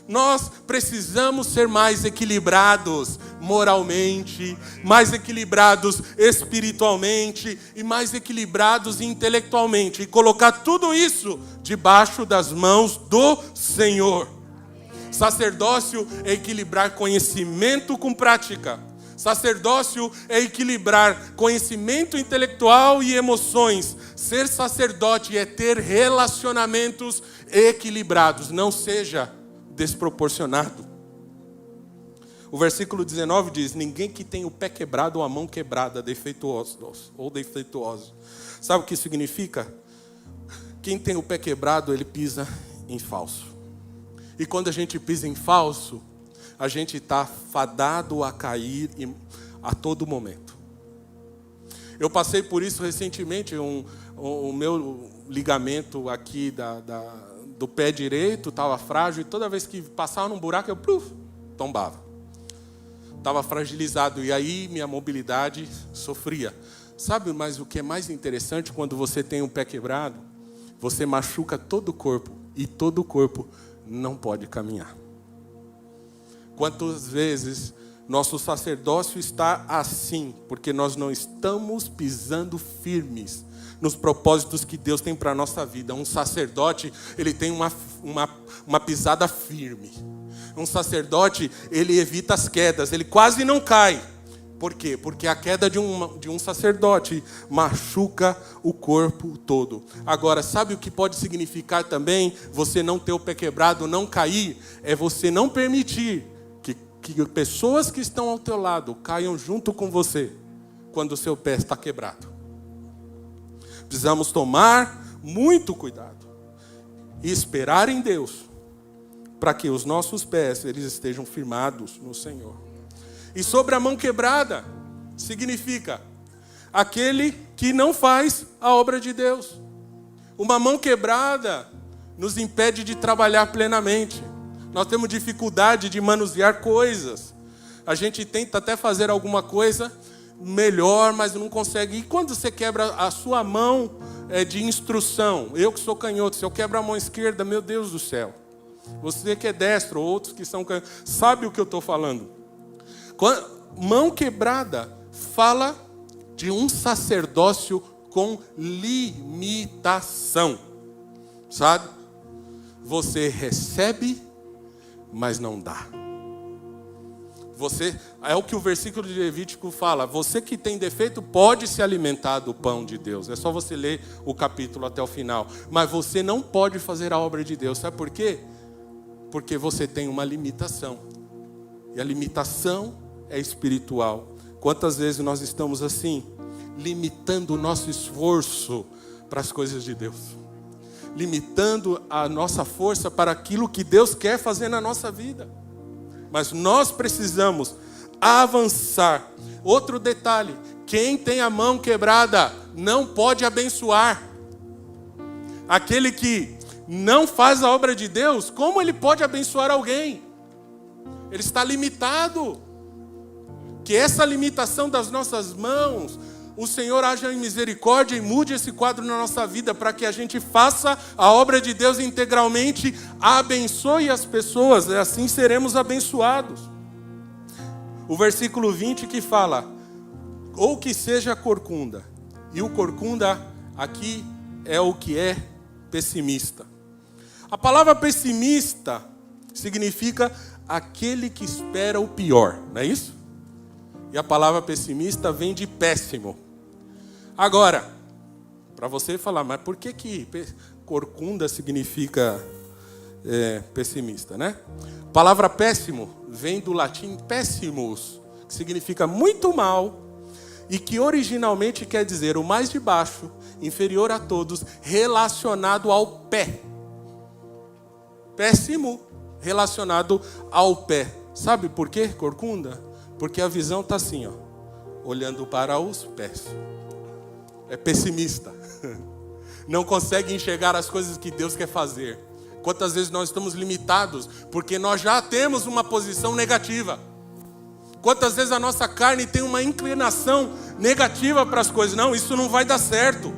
Speaker 1: Nós precisamos ser mais equilibrados moralmente, mais equilibrados espiritualmente e mais equilibrados intelectualmente. E colocar tudo isso debaixo das mãos do Senhor. Sacerdócio é equilibrar conhecimento com prática. Sacerdócio é equilibrar conhecimento intelectual e emoções. Ser sacerdote é ter relacionamentos equilibrados. Não seja desproporcionado. O versículo 19 diz: ninguém que tem o pé quebrado ou a mão quebrada, defeituoso. Sabe o que significa? Quem tem o pé quebrado, ele pisa em falso. E quando a gente pisa em falso, a gente está fadado a cair a todo momento. Eu passei por isso recentemente, o meu ligamento aqui do pé direito estava frágil, e toda vez que passava num buraco, eu tombava. Estava fragilizado, e aí minha mobilidade sofria. Sabe, mas o que é mais interessante, quando você tem um pé quebrado, você machuca todo o corpo, e todo o corpo não pode caminhar. Quantas vezes nosso sacerdócio está assim, porque nós não estamos pisando firmes nos propósitos que Deus tem para a nossa vida. Um sacerdote, ele tem uma pisada firme. Um sacerdote, ele evita as quedas, ele quase não cai. Por quê? Porque a queda de um sacerdote machuca o corpo todo. Agora, sabe o que pode significar também você não ter o pé quebrado, não cair? É você não permitir que pessoas que estão ao teu lado caiam junto com você quando o seu pé está quebrado. Precisamos tomar muito cuidado e esperar em Deus para que os nossos pés eles estejam firmados no Senhor. E sobre a mão quebrada, significa aquele que não faz a obra de Deus. Uma mão quebrada nos impede de trabalhar plenamente. Nós temos dificuldade de manusear coisas. A gente tenta até fazer alguma coisa melhor, mas não consegue. E quando você quebra a sua mão de instrução? Eu que sou canhoto, se eu quebro a mão esquerda, meu Deus do céu. Você que é destro, outros que são canhotos, sabe o que eu estou falando? Mão quebrada fala de um sacerdócio com limitação. Sabe? Você recebe, mas não dá. É o que o versículo de Levítico fala. Você que tem defeito pode se alimentar do pão de Deus. É só você ler o capítulo até o final. Mas você não pode fazer a obra de Deus. Sabe por quê? Porque você tem uma limitação. E a limitação é espiritual. Quantas vezes nós estamos assim, limitando o nosso esforço para as coisas de Deus? Limitando a nossa força para aquilo que Deus quer fazer na nossa vida. Mas nós precisamos avançar. Outro detalhe: quem tem a mão quebrada não pode abençoar. Aquele que não faz a obra de Deus, como ele pode abençoar alguém? Ele está limitado. Que essa limitação das nossas mãos, o Senhor haja em misericórdia e mude esse quadro na nossa vida, para que a gente faça a obra de Deus integralmente, abençoe as pessoas, e assim seremos abençoados. O versículo 20 que fala, ou que seja corcunda, e o corcunda aqui é o que é pessimista. A palavra pessimista significa aquele que espera o pior, não é isso? E a palavra pessimista vem de péssimo. Agora, para você falar, mas por que corcunda significa pessimista, né? A palavra péssimo vem do latim péssimus, que significa muito mal, e que originalmente quer dizer o mais de baixo, inferior a todos, relacionado ao pé. Péssimo, relacionado ao pé. Sabe por quê, corcunda? Porque a visão está assim, ó, olhando para os pés. É pessimista. Não consegue enxergar as coisas que Deus quer fazer. Quantas vezes nós estamos limitados porque nós já temos uma posição negativa. Quantas vezes a nossa carne tem uma inclinação negativa para as coisas. Não, isso não vai dar certo.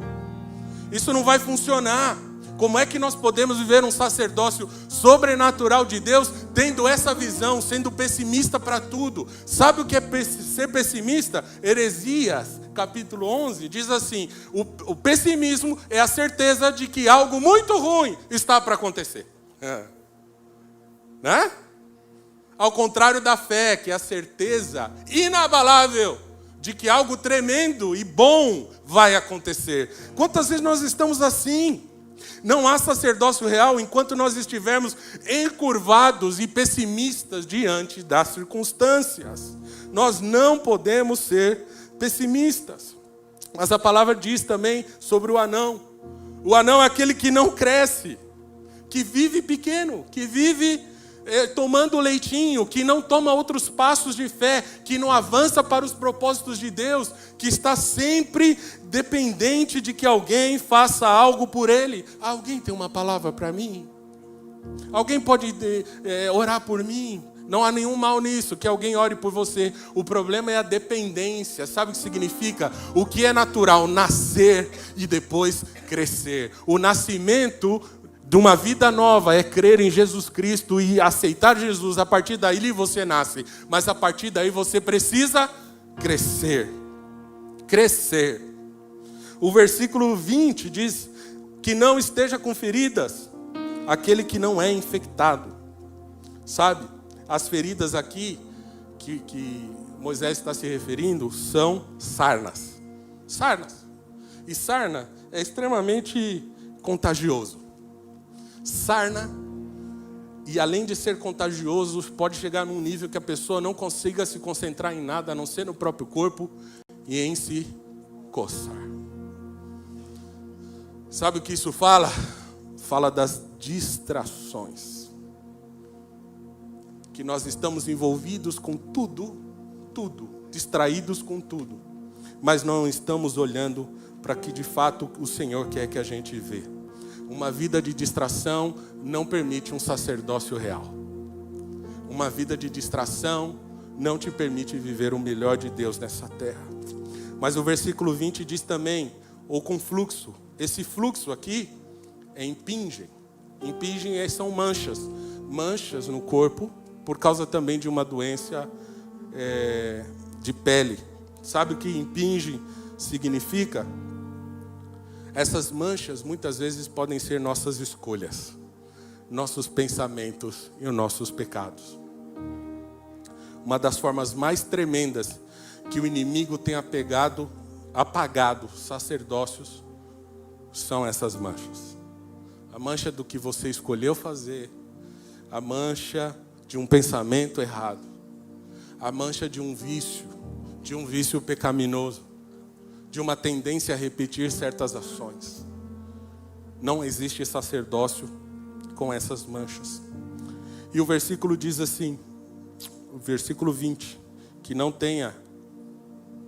Speaker 1: Isso não vai funcionar. Como é que nós podemos viver um sacerdócio sobrenatural de Deus tendo essa visão, sendo pessimista para tudo? Sabe o que é ser pessimista? Heresias, capítulo 11, diz assim: o pessimismo é a certeza de que algo muito ruim está para acontecer. Né? Ao contrário da fé, que é a certeza inabalável de que algo tremendo e bom vai acontecer. Quantas vezes nós estamos assim? Não há sacerdócio real enquanto nós estivermos encurvados e pessimistas diante das circunstâncias. Nós não podemos ser pessimistas. Mas a palavra diz também sobre o anão. O anão é aquele que não cresce, que vive pequeno, que vive tomando leitinho, que não toma outros passos de fé, que não avança para os propósitos de Deus, que está sempre dependente de que alguém faça algo por ele. Alguém tem uma palavra para mim? Alguém pode orar por mim? Não há nenhum mal nisso, que alguém ore por você. O problema é a dependência. Sabe o que significa? O que é natural? Nascer e depois crescer. O nascimento de uma vida nova é crer em Jesus Cristo e aceitar Jesus. A partir daí você nasce. Mas a partir daí você precisa crescer. Crescer. O versículo 20 diz que não esteja com feridas aquele que não é infectado. Sabe? As feridas aqui que Moisés está se referindo são sarnas. Sarnas. E sarna é extremamente contagioso. Sarna, e além de ser contagioso, pode chegar num nível que a pessoa não consiga se concentrar em nada, a não ser no próprio corpo e em se coçar. Sabe o que isso fala? Fala das distrações. Que nós estamos envolvidos com tudo, distraídos com tudo, mas não estamos olhando para que de fato o Senhor quer que a gente vê. Uma vida de distração não permite um sacerdócio real. Uma vida de distração não te permite viver o melhor de Deus nessa terra. Mas o versículo 20 diz também, ou com fluxo. Esse fluxo aqui é impingem. Impingem são manchas. Manchas no corpo, por causa também de uma doença de pele. Sabe o que impingem significa? Essas manchas muitas vezes podem ser nossas escolhas, nossos pensamentos e os nossos pecados. Uma das formas mais tremendas que o inimigo tem apagado sacerdócios são essas manchas. A mancha do que você escolheu fazer, a mancha de um pensamento errado, a mancha de um vício pecaminoso, de uma tendência a repetir certas ações. Não existe sacerdócio com essas manchas. E o versículo diz assim, o versículo 20, que não tenha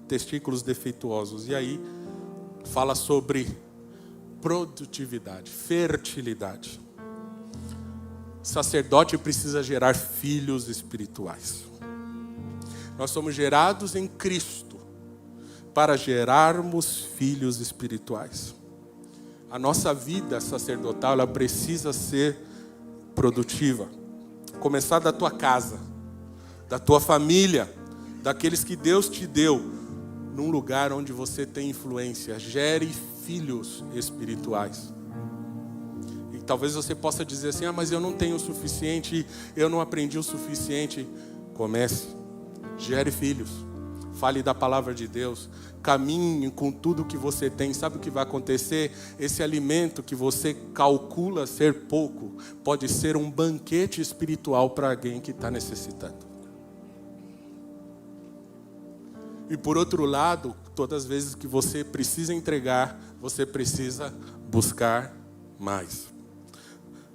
Speaker 1: testículos defeituosos. E aí fala sobre produtividade, fertilidade. Sacerdote precisa gerar filhos espirituais. Nós somos gerados em Cristo para gerarmos filhos espirituais. A nossa vida sacerdotal, ela precisa ser produtiva. Começar da tua casa, da tua família, daqueles que Deus te deu, num lugar onde você tem influência. Gere filhos espirituais. E talvez você possa dizer assim: mas eu não tenho o suficiente, eu não aprendi o suficiente. Comece, gere filhos, fale da palavra de Deus, caminhe com tudo que você tem. Sabe o que vai acontecer? Esse alimento que você calcula ser pouco, pode ser um banquete espiritual para alguém que está necessitando. E por outro lado, todas as vezes que você precisa entregar, você precisa buscar mais.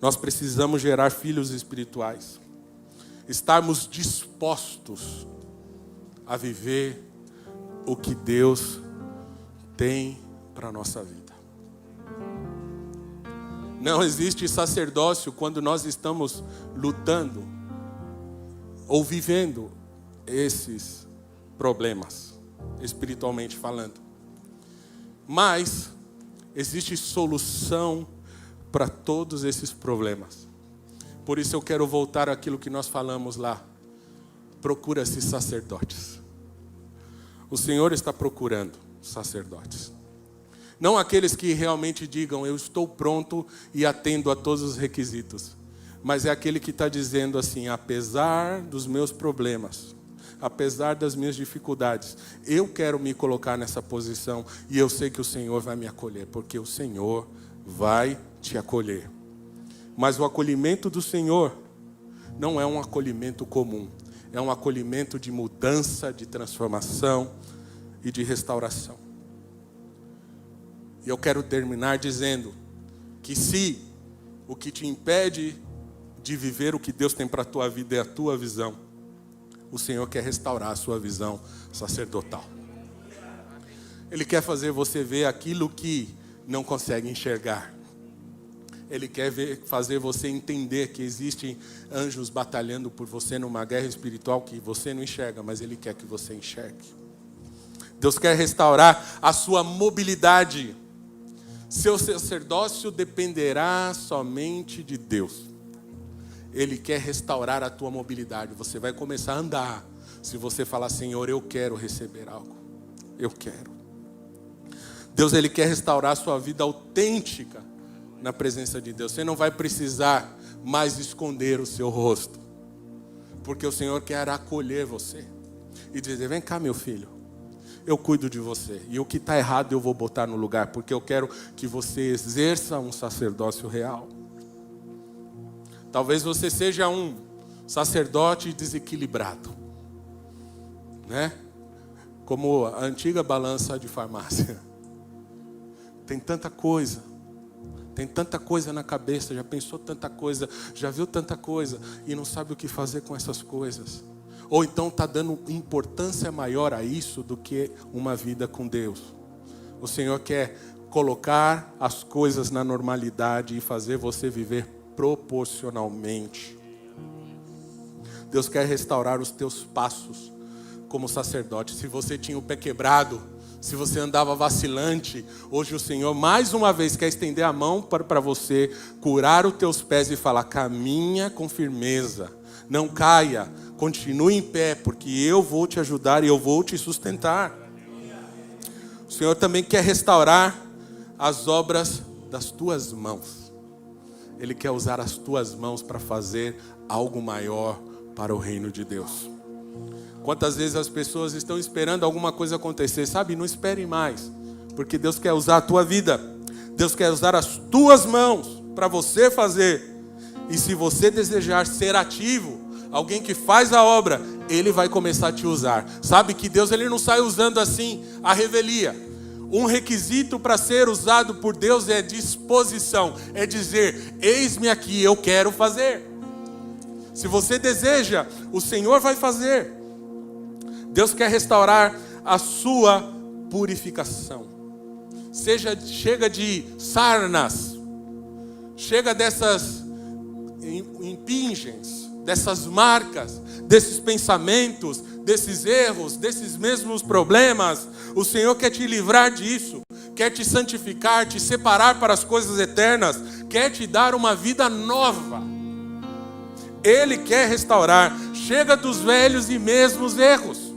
Speaker 1: Nós precisamos gerar filhos espirituais. Estarmos dispostos a viver o que Deus tem para a nossa vida. Não existe sacerdócio quando nós estamos lutando ou vivendo esses problemas, espiritualmente falando. Mas existe solução para todos esses problemas. Por isso eu quero voltar àquilo que nós falamos lá. Procura-se sacerdotes. O Senhor está procurando sacerdotes. Não aqueles que realmente digam: eu estou pronto e atendo a todos os requisitos. Mas é aquele que está dizendo assim: apesar dos meus problemas, apesar das minhas dificuldades, eu quero me colocar nessa posição e eu sei que o Senhor vai me acolher, porque o Senhor vai te acolher. Mas o acolhimento do Senhor não é um acolhimento comum, é um acolhimento de mudança, de transformação e de restauração. E eu quero terminar dizendo que se o que te impede de viver o que Deus tem para a tua vida é a tua visão, o Senhor quer restaurar a sua visão sacerdotal. Ele quer fazer você ver aquilo que não consegue enxergar. Ele quer fazer você entender que existem anjos batalhando por você numa guerra espiritual que você não enxerga, mas Ele quer que você enxergue. Deus quer restaurar a sua mobilidade. Seu sacerdócio dependerá somente de Deus. Ele quer restaurar a tua mobilidade. Você vai começar a andar se você falar: Senhor, eu quero receber algo. Eu quero. Deus, Ele quer restaurar a sua vida autêntica na presença de Deus. Você não vai precisar mais esconder o seu rosto, porque o Senhor quer acolher você e dizer: vem cá, meu filho, eu cuido de você, e o que está errado eu vou botar no lugar, porque eu quero que você exerça um sacerdócio real. Talvez você seja um sacerdote desequilibrado, né? Como a antiga balança de farmácia. Tem tanta coisa na cabeça, já pensou tanta coisa, já viu tanta coisa e não sabe o que fazer com essas coisas. Ou então está dando importância maior a isso do que uma vida com Deus. O Senhor quer colocar as coisas na normalidade e fazer você viver proporcionalmente. Deus quer restaurar os teus passos como sacerdote. Se você tinha o pé quebrado, se você andava vacilante, hoje o Senhor mais uma vez quer estender a mão para você, curar os teus pés e falar: caminha com firmeza, não caia, continue em pé, porque eu vou te ajudar e eu vou te sustentar. O Senhor também quer restaurar as obras das tuas mãos. Ele quer usar as tuas mãos para fazer algo maior para o reino de Deus. Quantas vezes as pessoas estão esperando alguma coisa acontecer, sabe? Não espere mais, porque Deus quer usar a tua vida. Deus quer usar as tuas mãos para você fazer. E se você desejar ser ativo, alguém que faz a obra, Ele vai começar a te usar. Sabe que Deus, Ele não sai usando assim a revelia. Um requisito para ser usado por Deus é disposição. É dizer: eis-me aqui, eu quero fazer. Se você deseja, o Senhor vai fazer. Deus quer restaurar a sua purificação. Chega de sarnas, chega dessas impingens, dessas marcas, desses pensamentos, desses erros, desses mesmos problemas. O Senhor quer te livrar disso, quer te santificar, te separar para as coisas eternas, quer te dar uma vida nova. Ele quer restaurar. Chega dos velhos e mesmos erros.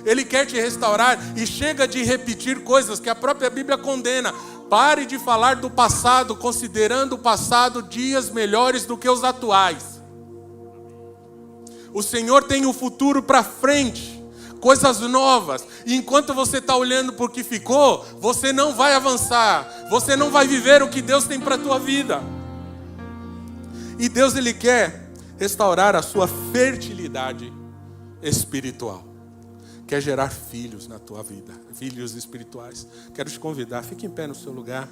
Speaker 1: Ele quer te restaurar e chega de repetir coisas que a própria Bíblia condena. Pare de falar do passado, considerando o passado dias melhores do que os atuais. O Senhor tem o futuro para frente, coisas novas. E enquanto você está olhando para o que ficou, você não vai avançar. Você não vai viver o que Deus tem para a tua vida. E Deus, Ele quer restaurar a sua fertilidade espiritual. Quer gerar filhos na tua vida, filhos espirituais. Quero te convidar, fique em pé no seu lugar.